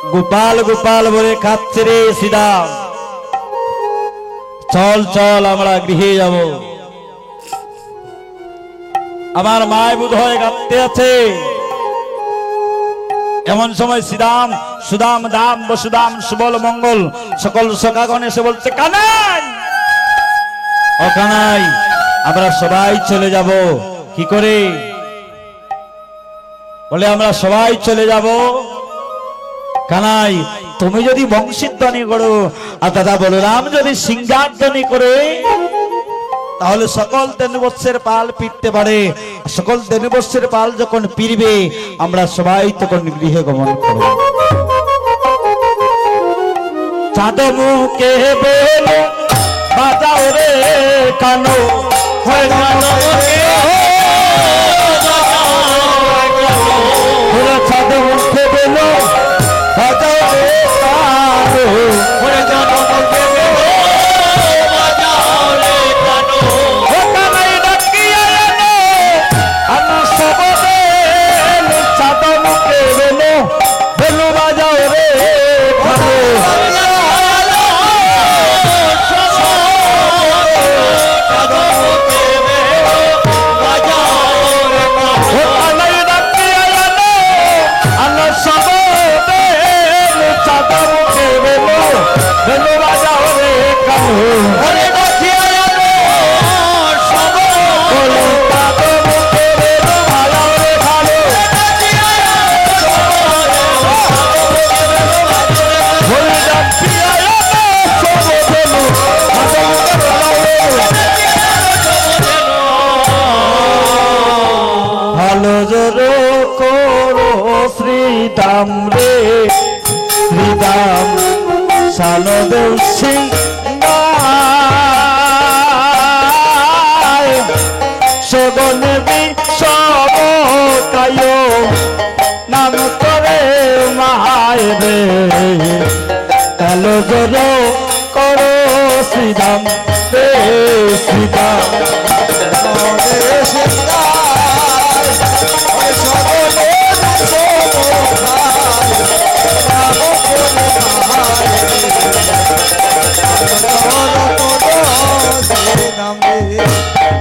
গোপাল গোপাল বলে কাঁদছে রে শ্রীরাম। চল চল আমরা গৃহে যাব। আমার মায় বোধ হয় কাঁদতে আছে। এমন সময় শ্রীরাম সুদাম দাম বসুদাম সুবল মঙ্গল সকল সখাগণ এসে বলছে, কানাই ও কানাই, আমরা সবাই চলে যাব। কি করে? বলে আমরা সবাই চলে যাব। কানাই, তুমি যদি বংশীধ্বনি করো আর দাদা বলরাম যদি সিংহাধ্বনি করে, তাহলে সকল তেনুবৎসের পাল পিটতে পারে। সকল তেনুবৎসের পাল যখন পিরবে, আমরা সবাই তখন গৃহে গমন করব। চাঁদ মুখে বেল বাজাও রে কানো, চাঁদ মুখে বেল বাজাও রে কানো, শ্রীরাম রে শ্রীরাম সানদেব সিং সগনে বিষবকায় নাম করে মায় রে, কালো জোর করো শ্রীরাম রে শ্রীরাম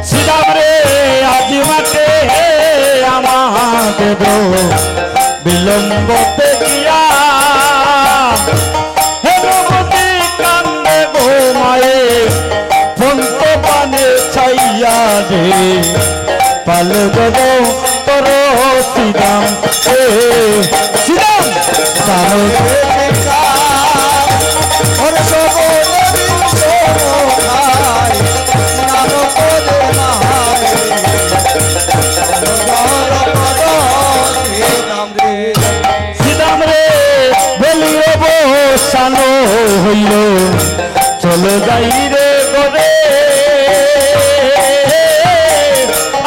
শ্রীরাম রে আজি মাঠে আমাদের বিলম্বতে গিয়া হেমবতী কান্দে ঘুমায়ে পন্ত পানে ছাইয়া রে, পাল গদ তোর শ্রীরাম রে শ্রীরাম সানো শ্রীরাম রে বলিও বসানো হইল, চলে যাই রে গরে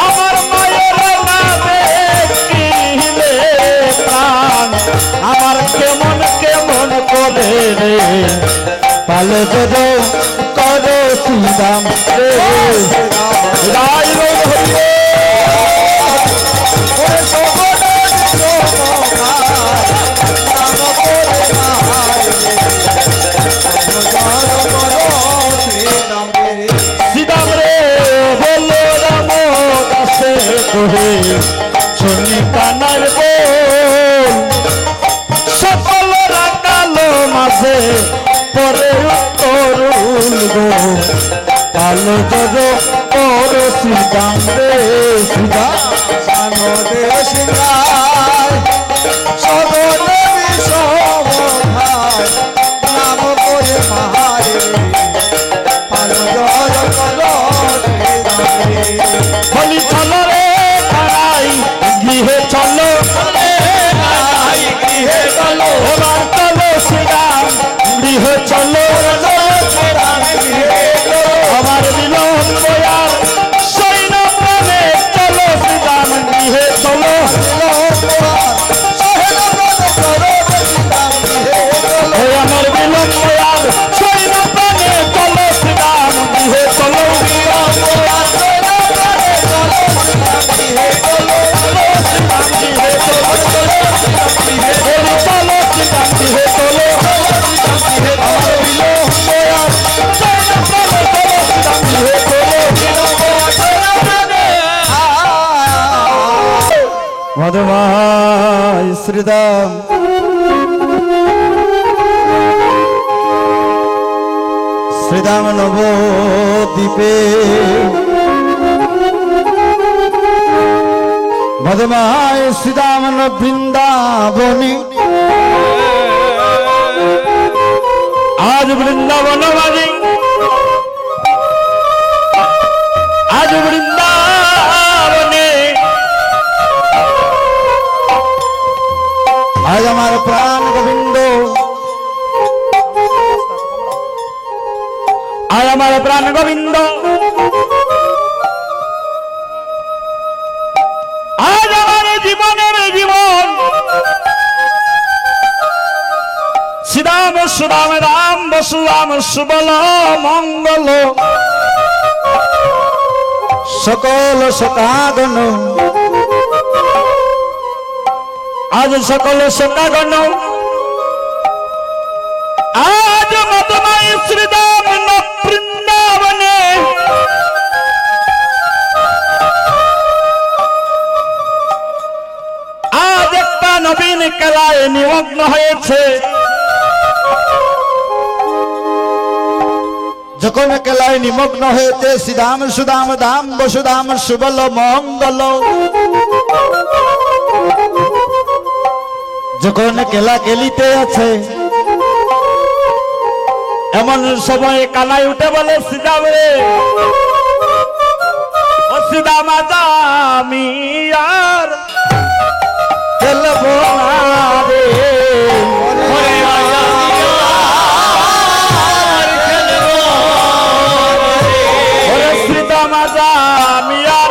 আমার মায়ের নামে কিলে প্রাণ আমার কেমন কেমন করে রে, পালে গদ করো শ্রীরাম রে রায় হইলে শ্রীরাম রে বলো রাম কাছে কহে শুনি কানার বল, সকল রাখালো মাঝে পরে তরুণ গো, কালো জর কর শ্রীরাম রে শ্রীরাম সানদে সিংহায় সগনে বিষবকায় নাম করে মায় বলি চলো রে কানাই গৃহে চলো, গৃহে চলো চলো শ্রীরাম গৃহে চলো, আমার বিলম্ব আর সৈন্য প্রাণে চলো শ্রীরাম গৃহে চলো। মধুময় শ্রীদাম শ্রীদাম নবদ্বীপে মধুময় শ্রীদাম বৃন্দাবনী আজ বৃন্দাবন বাজে আজ বৃন্দাবনে আজ আমার প্রাণ গোবিন্দ আজ আমার প্রাণ গোবিন্দ আজ আমার জীবনের জীবন শ্রীরাম সুরাম রাম বসুরাম সুবল মঙ্গল সকল সকাগণ আজ সকল সকাগণ আজ মধুময় শ্রীরাম বৃন্দাবনে আজ একটা নবীন খেলায় নিমগ্ন হয়েছে যখন খেলায় নিমগ্ন হয়েছে শ্রীরাম সুদাম দাম বসুদাম সুবল মঙ্গল যখন খেলা খেলিতে আছে এমন সময় কানাই উঠে বলে শ্রীরাম রে ও শ্রীরাম আমি আর খেলবো না রে আমি আর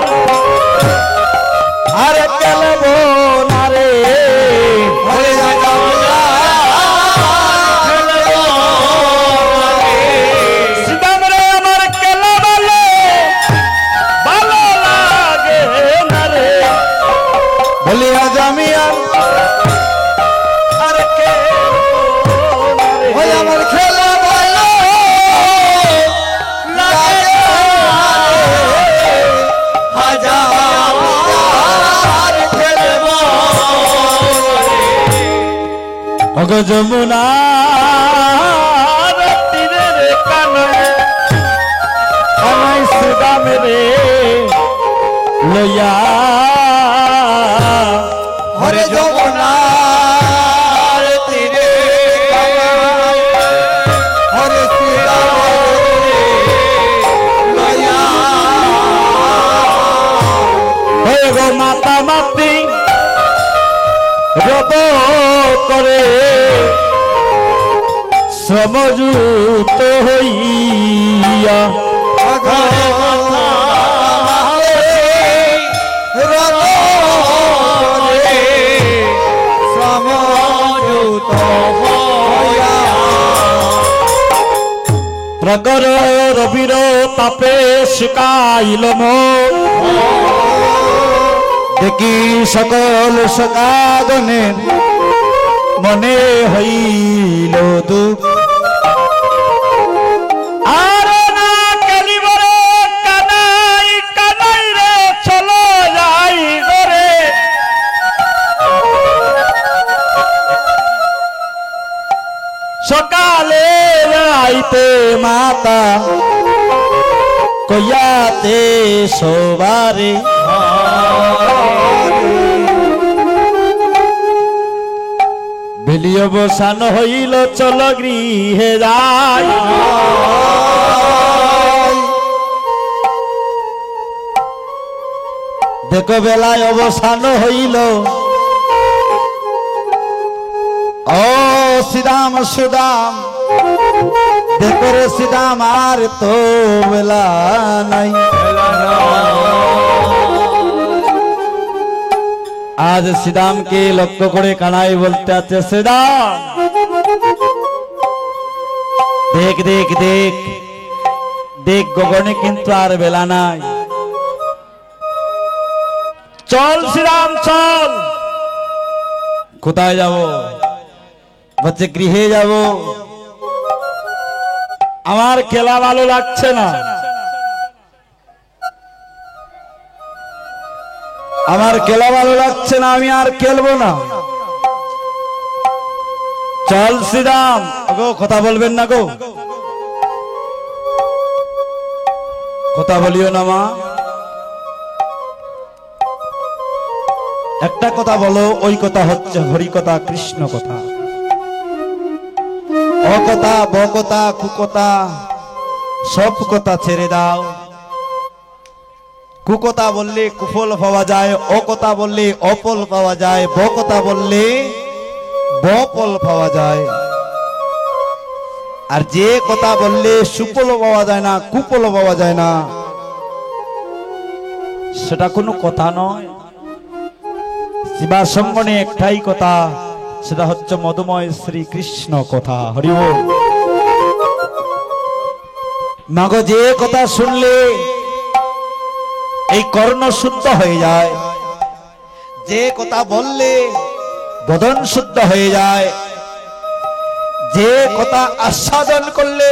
খেলবো না রে শ্রীরাম রে আমার খেলা ভালো লাগে না রে বলি আজ আমি আর আমার খেলা যমুনা তীরে রে কানাই শ্রীরাম রে লইয়া হরে যমুনা তীরে হরে শ্রীরাম লইয়া হয়ে গো মাতা মাতি রব করে শ্রমযুক্ত হইয়া প্রগর রবির তাপে শুকাইল মন দেখি সকল সকাগণে মনে হইল দুঃখ আর না খেলিব রে কানাই কানাই রে চলো যাই ঘরে সকালে আইতে মাতা কইয়াতে সবারে বেলি অবসান হইল চল গৃহে যাই দেখো বেলায় অবসান হইল ও শ্রীরাম সুদাম দেখো রে শ্রীরাম আর তো বেলা নাই আজ শ্রীরামকে লক্ষ্য করে কানাই বলতে আছে শ্রীরাম দেখ দেখ দেখ দেখ গগনে কিন্তু আর বেলা নাই চল শ্রীরাম চল কোথায় যাব বলছে গৃহে যাব আমার খেলা ভালো লাগছে না আমার খেলা ভালো লাগছে না, আমি আর খেলবো না। চল শ্রীরাম। গো কথা বলবেন না গো, কথা বলিও না মা। একটা কথা বলো, ওই কথা হচ্ছে হরি কথা, কৃষ্ণ কথা। অকথা বকথা কুকথা সব কথা ছেড়ে দাও। কুকথা বললে কুফল পাওয়া যায়, অকথা বললে অপল পাওয়া যায়, বকথা বললে বপল পাওয়া যায়। আর যে কথা বললে সুফল পাওয়া যায় না, কুফল পাওয়া যায় না, সেটা কোনো কথা নয়। শিবার সঙ্গনে একটাই কথা, সেটা হচ্ছে মধুময় শ্রীকৃষ্ণ কথা। হরি বল। মাগো যে কথা শুনলে এই কর্ণ শুদ্ধ হয়ে যায়, যে কথা বললে বদন শুদ্ধ হয়ে যায়, যে কথা আস্বাদন করলে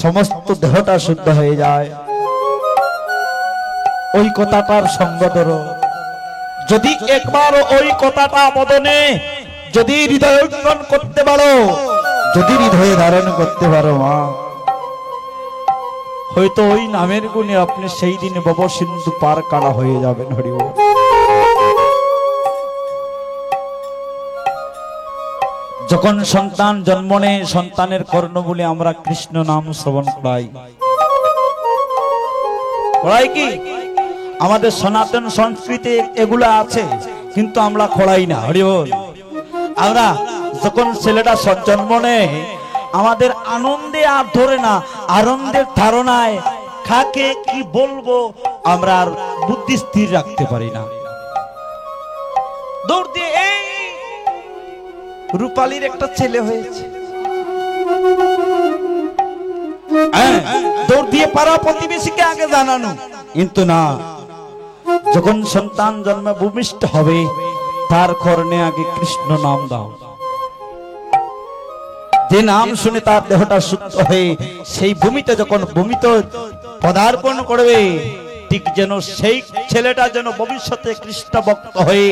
সমস্ত দেহটা শুদ্ধ হয়ে যায়, ওই কথাটার সঙ্গ ধরো। যদি একবার ওই কথাটা বদনে যদি হৃদয়ঙ্গন করতে পারো, যদি হৃদয়ে ধারণ করতে পারো মা, হয়তো ওই নামের গুণে আপনি সেই দিনে ভব সিন্ধু পার কাটা হয়ে যাবেন। হরি বল। যখন সন্তান জন্ম নেয়, সন্তানের কর্ণ বলে আমরা কৃষ্ণ নাম শ্রবণ করাই। করাই কি? আমাদের সনাতন সংস্কৃতি এগুলা আছে, কিন্তু আমরা খড়াই না। হরি বল। আমরা যখন ছেলেটা জন্ম নেয়, আমাদের আনন্দে আর ধরে না, আনন্দের ধারণায় কাকে কি বলবো আমরা আর বুদ্ধি স্থির রাখতে পারি না। দৌড় দিয়ে এই রূপালীর একটা ছেলে হয়েছে, দৌড় দিয়ে পাড়া প্রতিবেশীকে আগে জানানো। কিন্তু না, যখন সন্তান জন্মে ভূমিষ্ঠ হবে, তার কর্ণে আগে কৃষ্ণ নাম দাও। যে নাম শুনে তার দেহটা শুদ্ধ হয়ে সেই ভূমিতে যখন ভূমিতে পদার্পণ করবে, ঠিক যেন সেই ছেলেটা যেন ভবিষ্যতে কৃষ্ণ ভক্ত হয়ে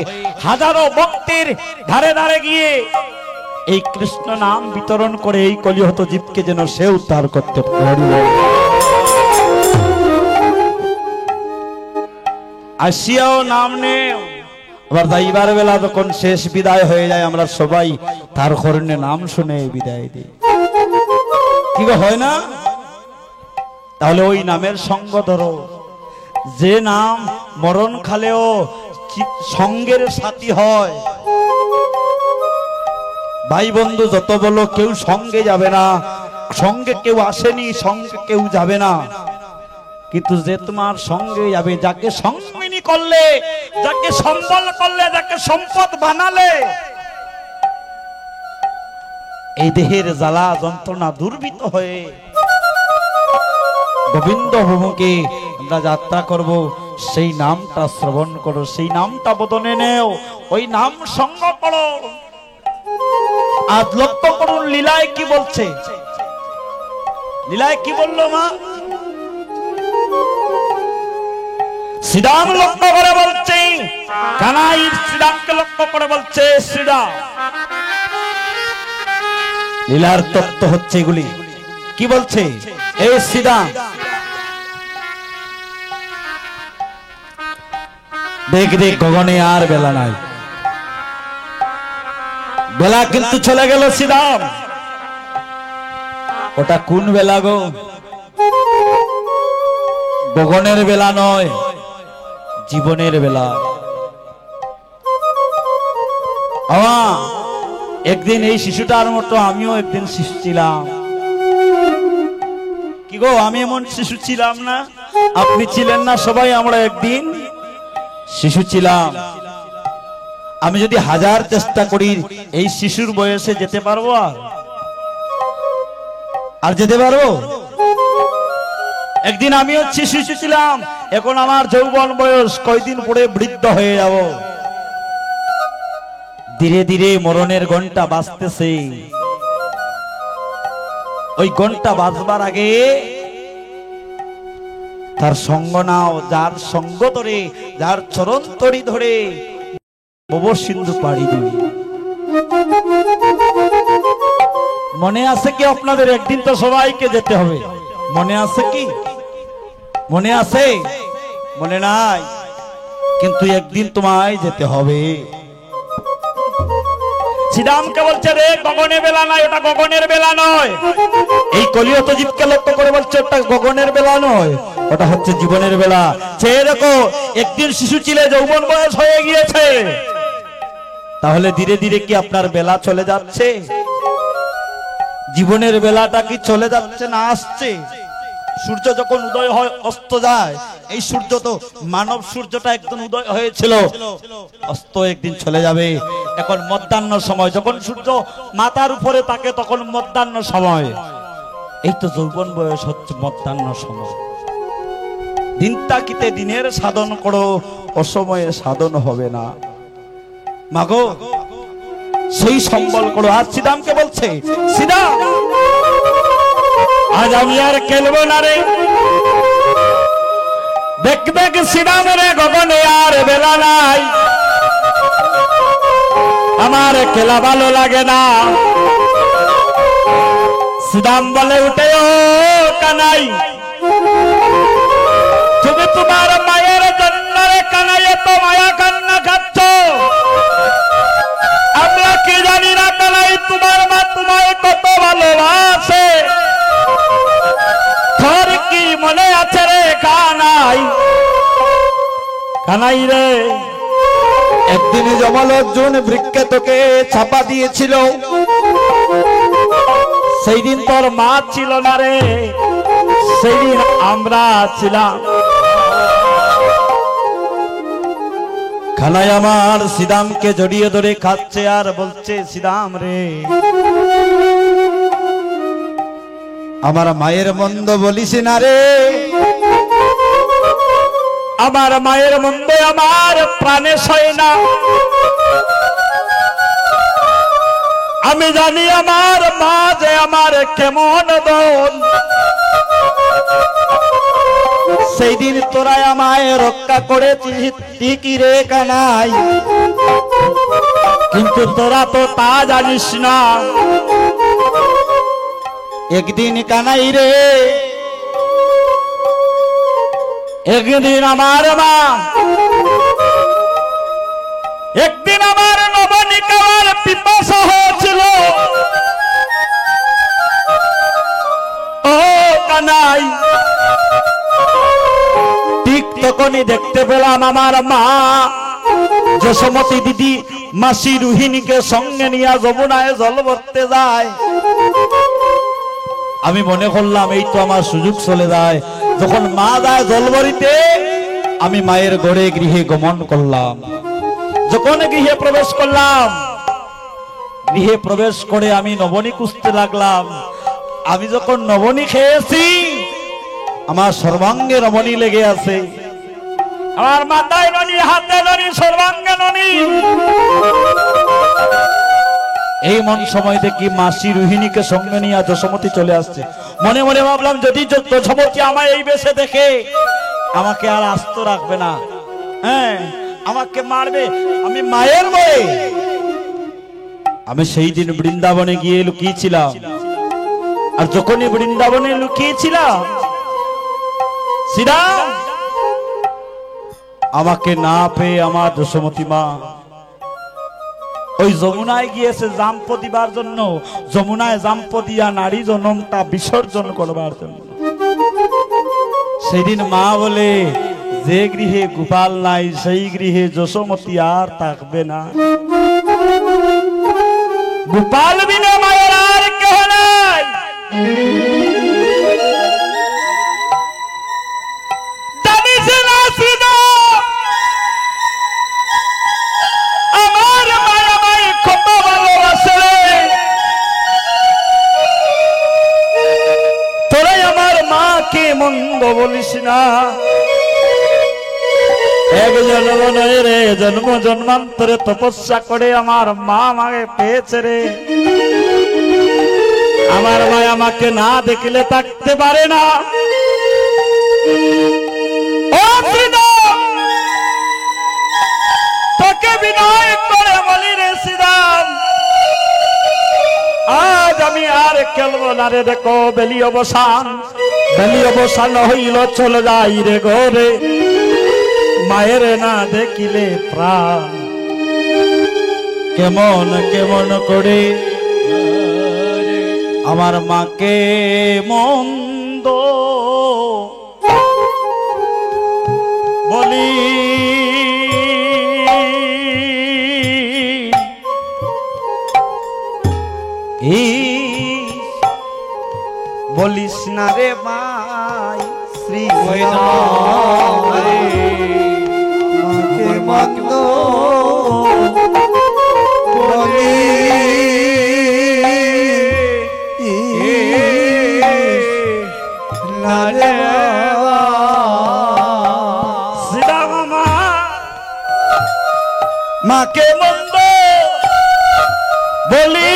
হাজারো ভক্তের ধারে ধারে গিয়ে এই কৃষ্ণ নাম বিতরণ করে এই কলিহত জীবকে যেন সে উদ্ধার করতে পারে। আসিয়াও নাম নেও। আবার যাইবার বেলা যখন শেষ বিদায় হয়ে যায়, আমরা সবাই তার কর্ণে নাম শুনে বিদায় দিই। কি হয় না? তাহলে ওই নামের সঙ্গ ধরো। যে নাম মরণ খালেও সঙ্গের সাথী হয়। ভাই বন্ধু যত বলো, কেউ সঙ্গে যাবে না, সঙ্গে কেউ আসেনি, সঙ্গে কেউ যাবে না, কিন্তু যে তোমার সঙ্গে যাবে, যাকে সঙ্গিনী করলে, যাকে সম্বল করলে, যাকে সম্পদ বানালে, এই দেহের জ্বালা যন্ত্রণা দুর্বিত হয়ে গোবিন্দ ভূমুকে আমরা যাত্রা করব, সেই নামটা শ্রবণ করো, সেই নামটা বদনে নেও, ওই নাম সঙ্গ করো। আজ লক্ষ্য করুন লীলায় কি বলছে। লীলায় কি বললো মা? শ্রীরাম লক্ষ্য করে বলছে, কানাই শ্রীরামকে লক্ষ্য করে বলছে, শ্রীরাম। লীলার তত্ত্ব হচ্ছে এগুলি। কি বলছে? এই শ্রীরাম, দেখ দেখ গগনে আর বেলা নাই, বেলা কিন্তু চলে গেল শ্রীরাম। ওটা কোন বেলা গো? গগনের বেলা নয়, জীবনের বেলা। একদিন এই শিশুটার মতো আমিও একদিন শিশু ছিলাম। কি গো, আমি এমন শিশু ছিলাম না? আপনি ছিলেন না? সবাই আমরা একদিন শিশু ছিলাম। আমি যদি হাজার চেষ্টা করি এই শিশুর বয়সে যেতে পারবো? আর যেতে পারবো? একদিন আমিও শিশু ছিলাম, এখন আমার যৌবন বয়স, কয়দিন পরে বৃদ্ধ হয়ে যাব। ধীরে ধীরে মরণের ঘন্টা বাজতেছে। ওই ঘন্টা বাজবার আগে তার সঙ্গ নাও, যার সঙ্গ ধরে, যার চরণ তরি ধরে ভব সিন্ধু পাড়ি দিই। মনে আছে কি আপনাদের? একদিন তো সবাইকে যেতে হবে, মনে আছে কি? মনে আছে? মনে নাই, কিন্তু একদিন তোমায় যেতে হবে। শ্রীরামকে বলছে, রে গগনের বেলা নয়, ওটা গগনের বেলা নয়। এই কলিয়ত জীবকে লক্ষ্য করে বলছে, ওটা গগনের বেলা নয়, ওটা হচ্ছে জীবনের বেলা। সে দেখো, একদিন শিশু ছিলে, যৌবন বয়স হয়ে গিয়েছে, তাহলে ধীরে ধীরে কি আপনার বেলা চলে যাচ্ছে? জীবনের বেলাটা কি চলে যাচ্ছে না আসছে? সূর্য যখন উদয় হয় অস্ত যায়, এই সূর্য তো মানব সূর্যটা একদিন উদয় হয়েছিল, অস্ত একদিন চলে যাবে। এখন মধ্যাহ্ন সময়, যখন সূর্য মাথার উপরে থাকে তখন মধ্যাহ্ন সময়। এই তো যৌবন বয়স হচ্ছে মধ্যাহ্ন সময়। দিন তাকিতে দিনের সাধন করো, অসময়ে সাধন হবে না। মাগো, সেই সম্বল করো। আর শ্রীরামকে বলছে, শ্রীরাম আজ আমি আর খেলবো না রে। দেখবে কি শ্রীরাম রে, গগনে আর বেলা নাই, আমার খেলা ভালো লাগে না। শ্রীরাম বলে, উঠে ও কানাই, তুমি তোমার মায়ের জন্য রে কানাই এত মায়া কান্না খাচ্ছ। আমরা কি জানি না কানাই, তোমার মা তোমায় কত ভালোবাসে। তোর কি মনে আছে রে কানাই? কানাই রে, একদিন যমল অর্জুন বৃক্ষে তোকে চাপা দিয়েছিল, সেই দিন তোর মা ছিল না রে, সেই দিন আমরা ছিলাম। কানাই আমার শ্রীরামকে জড়িয়ে ধরে খাচ্ছে আর বলছে, শ্রীরাম রে, আমার মায়ের মন্দ বলিস না রে, আমার মায়ের মন্দ আমার প্রাণে সয় না। আমি জানি আমার মা যে আমার কেমন দন, সেই দিন তোরা আমায় রক্ষা করেছিস ঠিকই রে কানাই, কিন্তু তোরা তো তা জানিস না। একদিন কানাই রে, একদিন আমার মা, একদিন আমার নবনিকার পিপাসা হয়েছিল। ও কানাই, ঠিক তখনই দেখতে পেলাম আমার মা যশোমতী দিদি মাসি রোহিণীকে সঙ্গে নিয়ে যমুনায় জল ভরতে যায়। আমি মনে করলাম এই তো আমার সুযোগ চলে যায়। যখন মা যায় জল ভরিতে, আমি মায়ের ঘরে গৃহে গমন করলাম। যখন গৃহে প্রবেশ করলাম, গৃহে প্রবেশ করে আমি নবনী কুঁচতে লাগলাম। আমি যখন নবনী খেয়েছি, আমার সর্বাঙ্গে নবনী লেগে আছে, আমার মাথায় ননি, হাতে ননি, সর্বাঙ্গে ননি। এই মন সময় দেখি মাসি রোহিণীকে সঙ্গে নিয়ে যশোমতী চলে আসছে। মনে মনে ভাবলাম, যদি যশোমতী আমায় এই বেশে দেখে, আমাকে আর আস্ত রাখবে না, হ্যাঁ আমাকে মারবে। আমি মায়ের বয়ে, আমি সেই দিন বৃন্দাবনে গিয়ে লুকিয়েছিলাম। আর যখনই বৃন্দাবনে লুকিয়েছিলাম, শ্রীরাম আমাকে না পেয়ে আমার যশোমতী মা ওই যমুনায় গিয়েছে জাম্প দিবার জন্য। যমুনায় জাম্প দিয়া নারী জনমটা বিসর্জন করবার জন্য। সেদিন মা বলে, যে গৃহে গোপাল নাই সেই গৃহে যশোমতী আর থাকবে না। গোপাল বিনা মায়ের আর কেহ নাই। মন্দ বলিস না, এক জন্ম নয় রে, জন্ম জন্মান্তরে তপস্যা করে আমার মা আমাকে পেয়েছে রে। আমার মা আমাকে না দেখলে থাকতে পারে না। বিনয় করে বলি রে শ্রীরাম, আজ আমি আর খেলবো না রে। দেখো বেলি অবসান হইল, চলে যাই রে ঘরে। মায়ের না দেখিলে প্রাণ কেমন কেমন করে আমার মাকে মন্দ বলি। বলিস না রে মাই শ্রী মন্দ বলি শ্রীরাম মাকে মন্দ বলি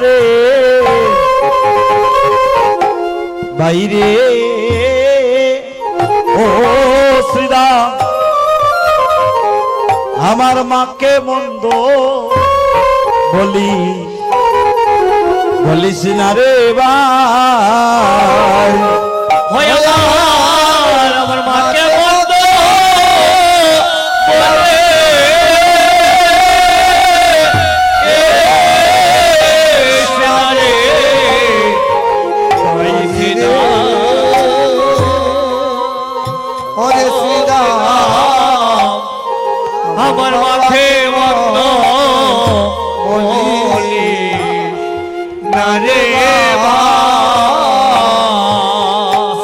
রে বাইরে। ও শ্রীরাম আমার মাকে মন্দ বলিস না রে ভাই। আমার মাকে মন্দ আমার মাকে মন্দ বলি না রে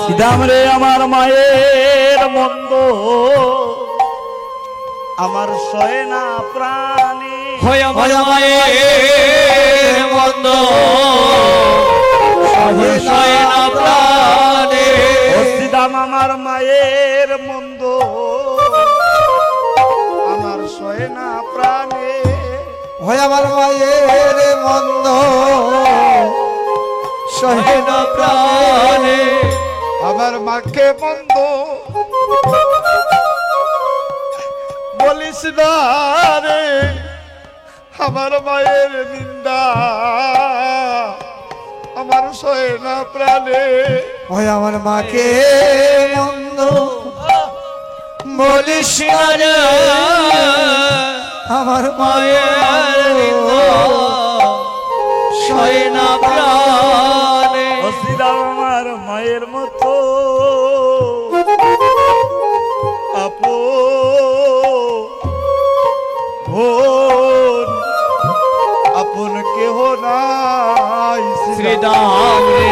শ্রীরাম রে আমার মায়ের মন্দ আমার সয় না প্রাণী। আমার মায়ের মন্দ সয় না প্রাণী। শ্রীরাম আমার মায়ের মন্দ আমার সয় না প্রাণে। আমার মায়ের মন্দ সয় না প্রাণে। আমার মাকে মন্দ বলিস না রে, আমার মায়ের নিন্দা আমার সয় না প্রাণে। আমার মাকে মন্দ বলিস না রে, আমার মায়ের সয় না প্রাণে। শ্রীরাম আমার মায়ের মতো আপন কেহ নাই। শ্রীরাম রে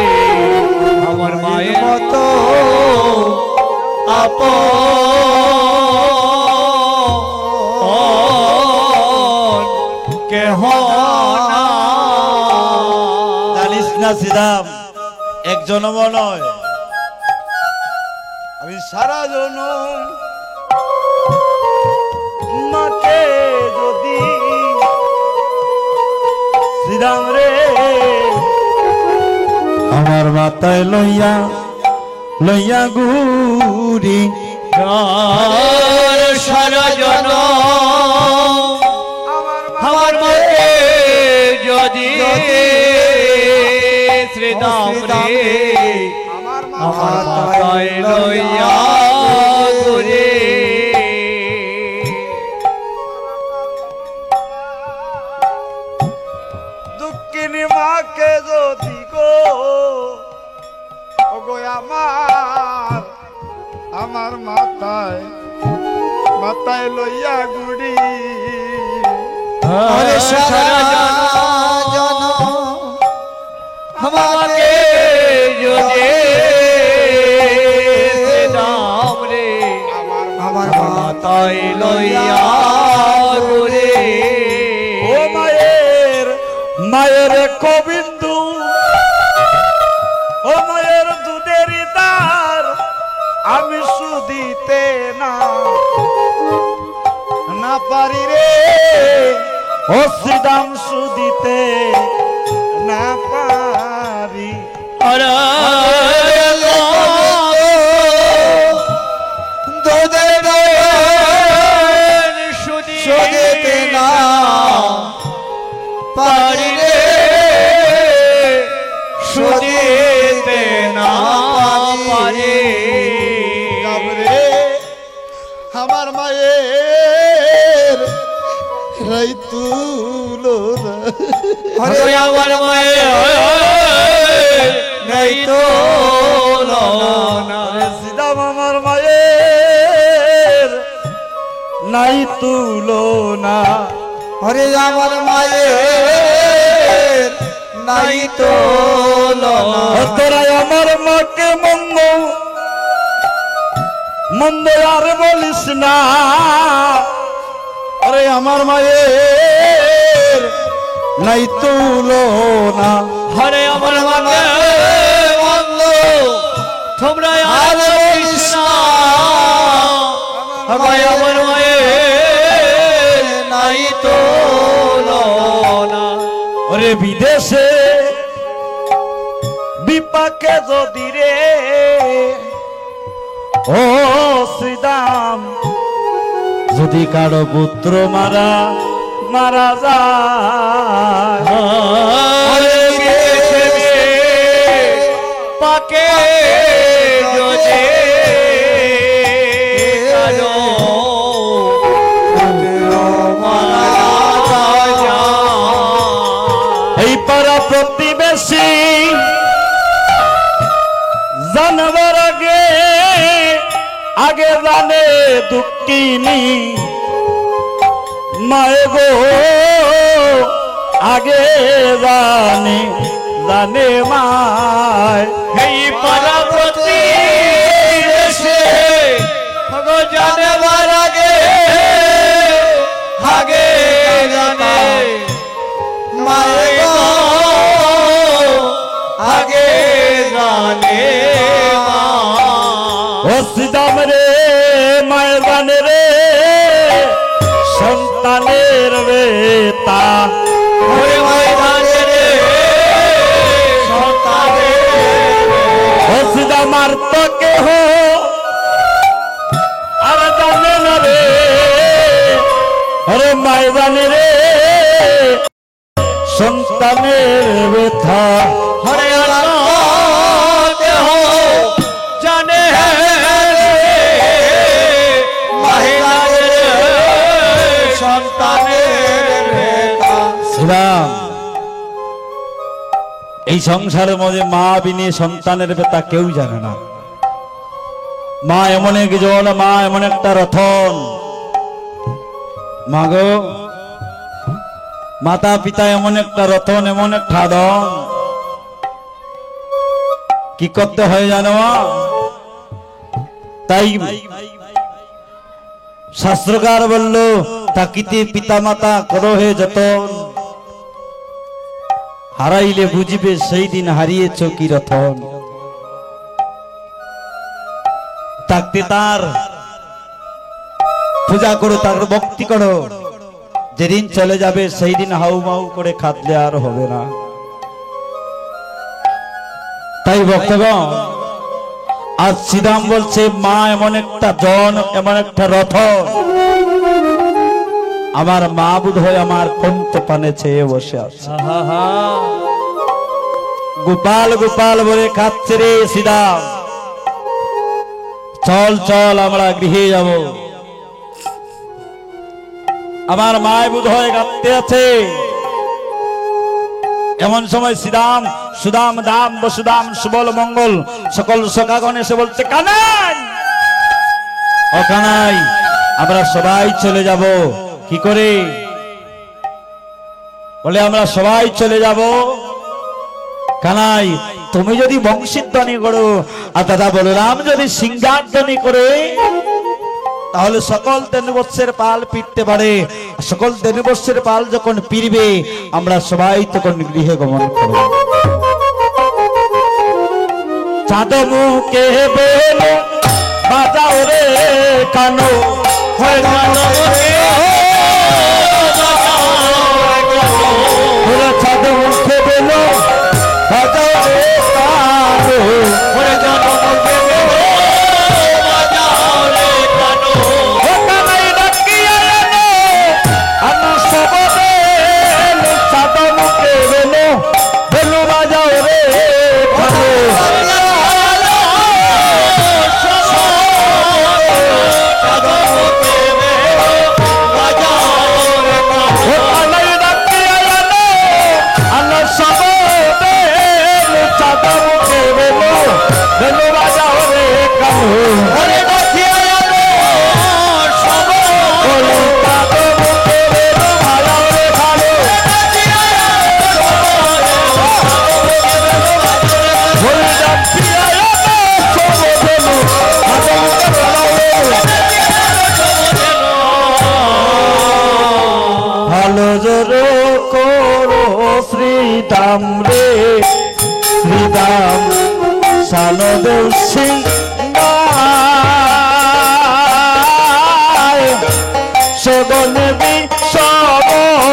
আমার মায়ের মতো কেহ না। জানিস না শ্রীরাম, এক জন্ম নয়, আমি সারা জনম মাকে যদি শ্রীরাম রে আমার মাথায় লইয়া গুরি সারা জন আমার মাকে যদি শ্রীরাম রে আমার মাথায় লইয়া ঘুরে। দুঃখিনী মাকে যদি গো আমার মাথায় লইয়া গুড়ি। সারা জন আমাকে যদি শ্রীরাম রে আমার মাথায় লইয়া ঘুরে। ও মায়ের কবিন্দু, ও মায়ের দুধের দার আমি সুদিতে না পারি রে। ও শ্রীরাম সুদিতে না পারি। রাই তুলো না হরে আমার মায়ের নাই তো শ্রীরাম আমার মায়ের নাই তুলনা হরে আমার মায়ের নাই তো তোরাই আমার মাকে মন্দ মন্দ আর বলিস না আরে আমার মায়ের নাই তুলনা হরে আমার মাকে মন্দ তোমরা আর বলিস না হরে আমার মায়ের নাই তো ওরে বিদেশে বিপাকে যদি রে ও শ্রীরাম যদি কারো পুত্র মারা মারা যায় পাকে যদি কারো এই পাড়া প্রতিবেশী জানবার আগে আগে জানে দুঃখিনী মায়ে গো আগে জানে জানে মায় এই পাড়া প্রতি জানবার আগে আগে জানে মায়ের আগে জানে ও শ্রীরাম রে মায়ের জানে রে সন্তানের বেতা ওরে মায়ের জানে রে সন্তানের ও শ্রীরাম আর তো কেহ আর জানে না রে আরে মায়ের জানে রে সন্তানের ব্যথা হরে দেহ জানে সন্তানের শ্রীরাম এই সংসারের মধ্যে মা বিনে সন্তানের ব্যথা কেউ জানে না মা এমন একজন মা এমন একটা রথন মা গো মাতা পিতা এমন একটা রতন এমন একটা ধন কি করতে হয় জানো তাই শাস্ত্রকার বলল তাকিতে পিতা মাতা করো হে যতন হারাইলে বুঝিবে সেই দিন হারিয়েছ কি রতন থাকতে তার পূজা করো তার ভক্তি করো যেদিন চলে যাবে সেই দিন হাউ মাউ করে খাতলে আর হবে না তাই ভক্তগণ আজ শ্রীরাম বলছে মা এমন একটা জন এমন একটা রথ আমার মা বুধ হয় আমার পন্ত পানে চেয়ে বসে আছে গোপাল গোপাল বলে খাচ্ছে রে শ্রীরাম চল চল আমরা গৃহে যাব আমার মায় বুধ হয়ে কাঁদতে আছে এমন সময় শ্রীরাম সুদাম দাম বসুদাম সুবল মঙ্গল সকল সখাগণ এসে বলছে কানাই ও কানাই আমরা সবাই চলে যাব কি করে বলে আমরা সবাই চলে যাব কানাই তুমি যদি বংশীধ্বনি করো আর দাদা বলরাম যদি সিংহাধ্বনি করে তাহলে সকল তেনুবৎসের পাল পিটতে পারে সকল তেনুবৎসের পাল যখন পিরবে আমরা সবাই তখন গৃহে গমন করব চাঁদ মুখে বেলো বাজাও রে কানো হয়ে চাঁদ মুখে বেলো বাজাও রে কানো হয়ে জোর করো শ্রীদাম রে শ্রীদাম সানদেব সিং সগনে বিষবকায়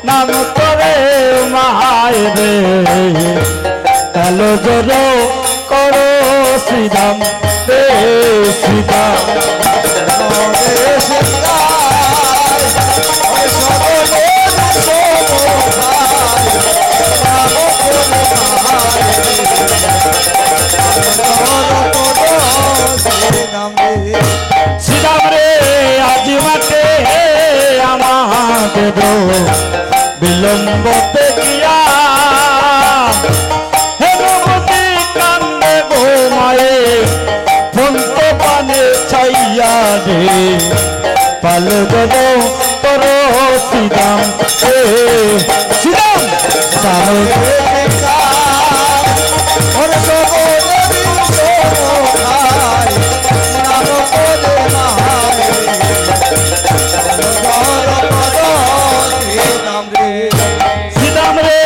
নাম করে মায় রে কালো জোর করো শ্রীদাম রে শ্রীদাম শ্রীরাম রে আজি মাঠে আমাদের বিলম্বতে গিয়া হেমবতী কান্দে গো মায়ে ফন্ত পানে ছাইয়া রে পাল গদ তোর শ্রীরাম রে শ্রীরাম সারো শ্রীরাম রে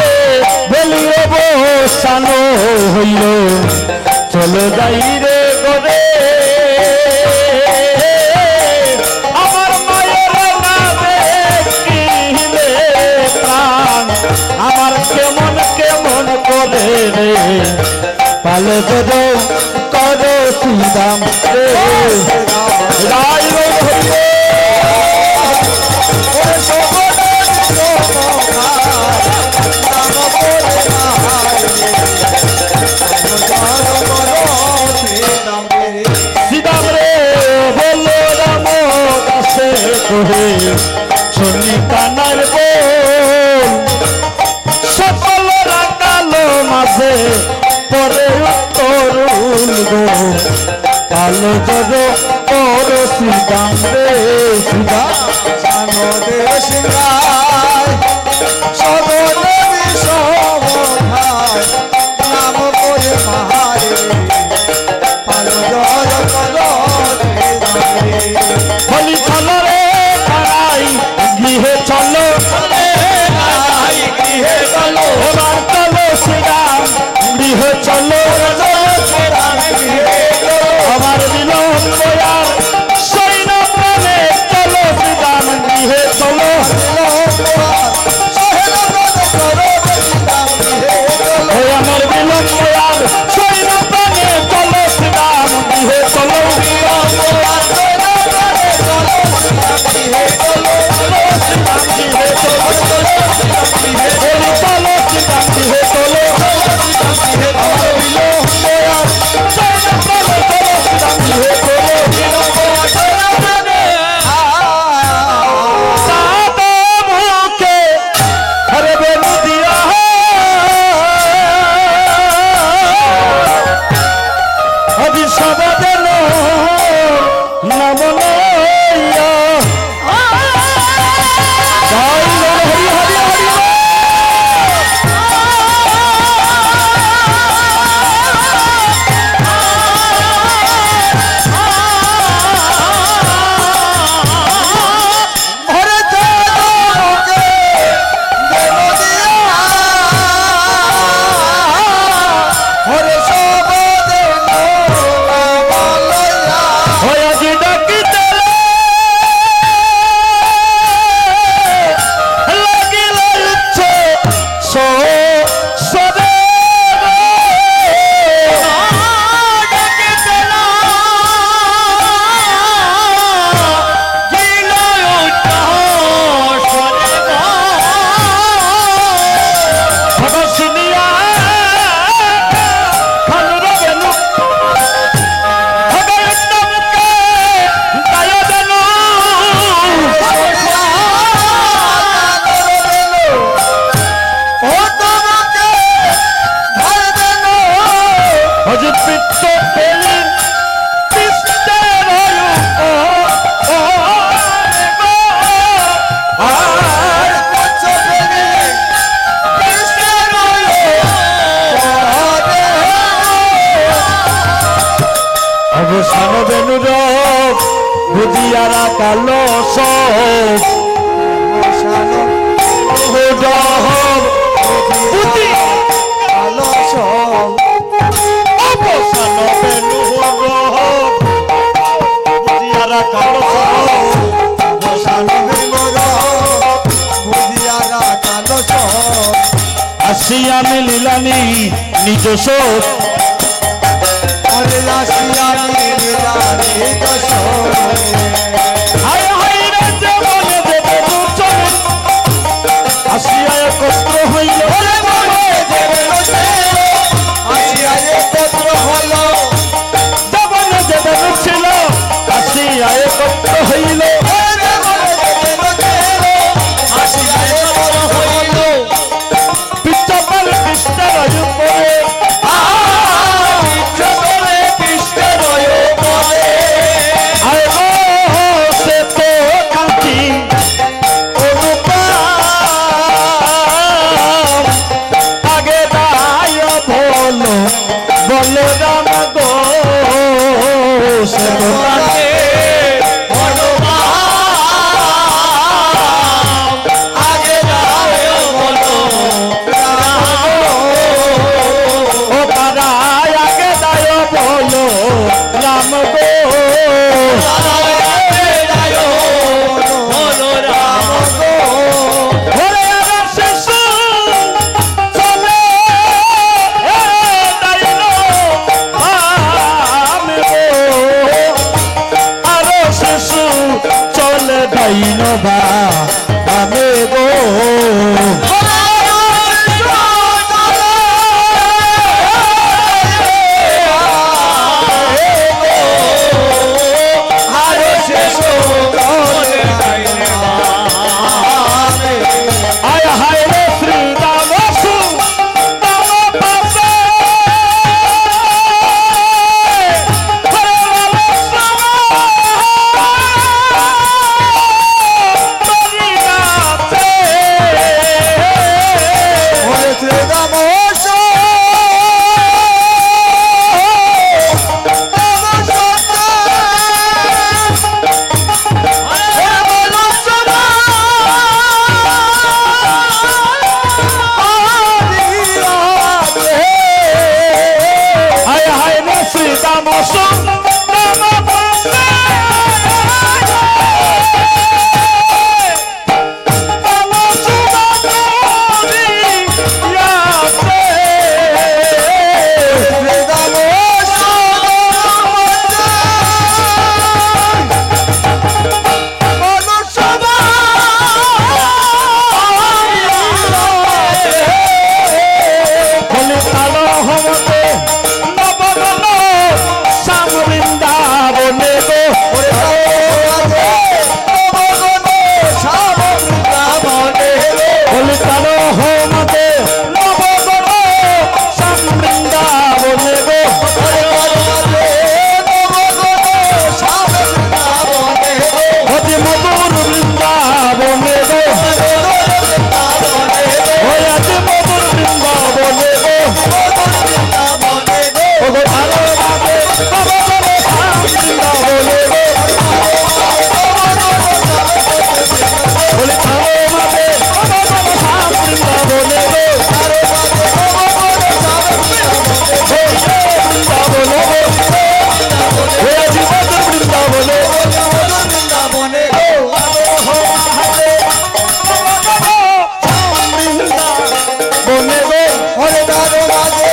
বলিও বসানো হইল চলো যাই রে গরে আমার মায়ের না দেখিলে প্রাণ আমার কেমন কেমন করে রে পালে যদ করো শ্রীরাম রে রাই হইল শ্রীরাম রে বলো রাম দাসে কহে শুনি কানার বল সকল রাখালো মাঝে পরে তরুণ গো কালো জগ পর শ্রীরাম রে শ্রীরাম সানদে সিংহায় সগনে বিষবকায় নাম করে মায় হলি চলো রে কানাই গৃহে চলো গৃহে চলো এবার চলো শ্রীরাম গৃহে চলো আমার বিলম্ব আর সৈন্য প্রাণে চলো শ্রীরাম গৃহে চলো আমার বিলম্ব আর সৈন্য প্রাণে চলো শ্রীরাম গৃহে চলো আসিয়ামি লীলানি নিজ শোক হরে আসিয়ামি লীলানি দশ হায় হায় রে জীবনে দেবে চলে আসিয়া একত্র হইল আসিয়া একত্র হলো জীবনে দেবে ছিল আসিয়া একত্র হইল আসিয়া একত্র হলো পিতপাল কৃষ্ণের উপরে চলে কৃষ্ণের উপরে আয় গো সে তো কাঁচি অনুপাম আগে দায় বলো বলো রাম গো সে তো কাঁচি আগে যাও বলো ও পাড়ায় আগে দায় বলো রাম গো ওরে আমার শিশু চলে দাইলো আমি গো আরো শিশু চলে দাইনো বা আমি গো আয় হায় রে শ্রী রাম সু রাম পাশে হরে রাম শ্রী রাতে আয় হায় রে শ্রী রাম সু রাম পাশে রাম সুদারি ইয়াতে বলি কালো হমতে নবগণ শ্যাম বৃন্দাবনে গো বলি কালো হমতে নবগণ শ্যাম বৃন্দাবনে গো অতি মধুর বৃন্দাবনে গো ওই অতি মধুর বৃন্দাবনে গো ওগো ভালো লাগে নবগণ শ্যাম বৃন্দাবনে গো বলি ভালো লাগে নবগণ শ্যাম বৃন্দাবনে গো বৃন্দাবনে গো ওই অতি মধুর বৃন্দাবনে গো বনে গো হরে দারো মাঝে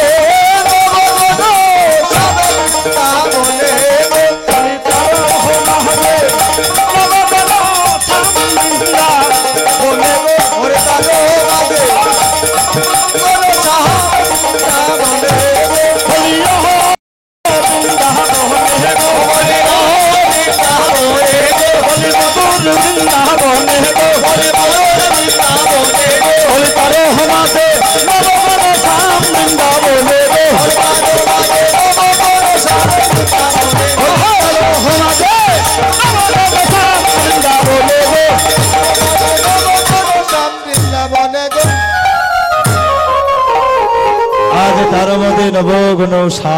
আজ তার মধ্যে নবগুণ সা